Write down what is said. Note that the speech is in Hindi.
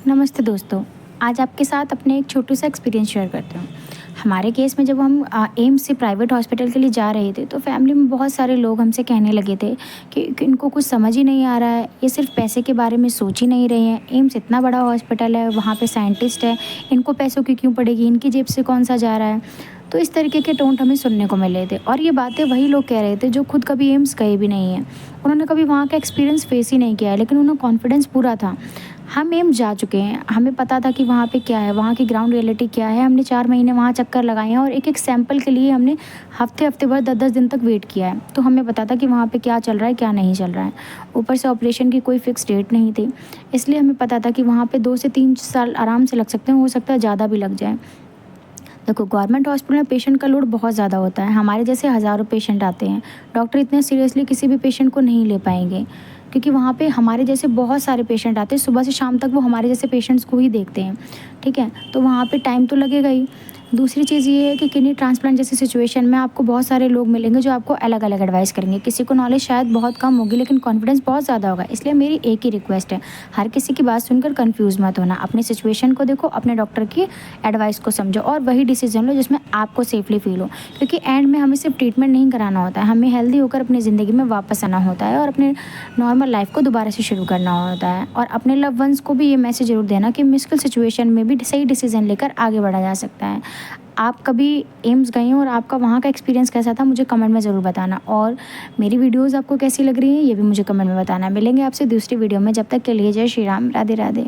नमस्ते दोस्तों। आज आपके साथ अपने एक छोटू सा एक्सपीरियंस शेयर करती हूँ। हमारे केस में जब हम एम्स से प्राइवेट हॉस्पिटल के लिए जा रहे थे, तो फैमिली में बहुत सारे लोग हमसे कहने लगे थे कि इनको कुछ समझ ही नहीं आ रहा है, ये सिर्फ पैसे के बारे में सोच ही नहीं रहे हैं। एम्स इतना बड़ा हॉस्पिटल है, वहाँ पे साइंटिस्ट है, इनको पैसों की क्यों पड़ेगी, इनकी जेब से कौन-सा जा रहा है। तो इस तरीके के टोंट हमें सुनने को मिले थे और ये बातें वही लोग कह रहे थे जो खुद कभी एम्स गए भी नहीं हैं। उन्होंने कभी वहाँ का एक्सपीरियंस फेस ही नहीं किया है, लेकिन उन्हें कॉन्फिडेंस पूरा था। हम एम्स जा चुके हैं, हमें पता था कि वहाँ पे क्या है, वहाँ की ग्राउंड रियलिटी क्या है। हमने 4 महीने वहाँ चक्कर लगाए हैं और एक-एक सैंपल के लिए हमने हफ्ते-हफ्ते भर 10-10 दिन तक वेट किया है। तो हमें पता था कि वहाँ पे क्या चल रहा है, क्या नहीं चल रहा है। ऊपर से ऑपरेशन की कोई फिक्स डेट नहीं थी, इसलिए हमें पता था कि वहाँ पे 2 से 3 साल आराम से लग सकते हैं, हो सकता है ज़्यादा भी लग जाए। देखो, गवर्नमेंट हॉस्पिटल में पेशेंट का लोड बहुत ज़्यादा होता है। हमारे जैसे हज़ारों पेशेंट आते हैं। डॉक्टर इतने सीरियसली किसी भी पेशेंट को नहीं ले पाएँगे, क्योंकि वहाँ पे हमारे जैसे बहुत सारे पेशेंट आते हैं। सुबह से शाम तक वो हमारे जैसे पेशेंट्स को ही देखते हैं, ठीक है? तो वहाँ पे टाइम तो लगेगा ही। दूसरी चीज़ ये है कि किडनी ट्रांसप्लांट जैसी सिचुएशन में आपको बहुत सारे लोग मिलेंगे जो आपको अलग-अलग एडवाइस करेंगे। किसी को नॉलेज शायद बहुत कम होगी, लेकिन कॉन्फिडेंस बहुत ज़्यादा होगा। इसलिए मेरी एक ही रिक्वेस्ट है, हर किसी की बात सुनकर कन्फ्यूज़ मत होना। अपनी सिचुएशन को देखो, अपने डॉक्टर की एडवाइस को समझो और वही डिसीज़न लो जिसमें आपको सेफली फ़ील हो। क्योंकि एंड में हमें सिर्फ ट्रीटमेंट नहीं कराना होता है, हमें हेल्दी होकर अपनी ज़िंदगी में वापस आना होता है और अपने नॉर्मल लाइफ़ को दोबारा से शुरू करना होता है। और अपने लव्ड वन्स को भी ये मैसेज ज़रूर देना कि मुश्किल सिचुएशन में भी सही डिसीज़न लेकर आगे बढ़ा जा सकता है। आप कभी एम्स गए हो और आपका वहाँ का एक्सपीरियंस कैसा था, मुझे कमेंट में ज़रूर बताना। और मेरी वीडियोज़ आपको कैसी लग रही हैं, ये भी मुझे कमेंट में बताना। मिलेंगे आपसे दूसरी वीडियो में, जब तक के लिए जय श्री राम, राधे राधे।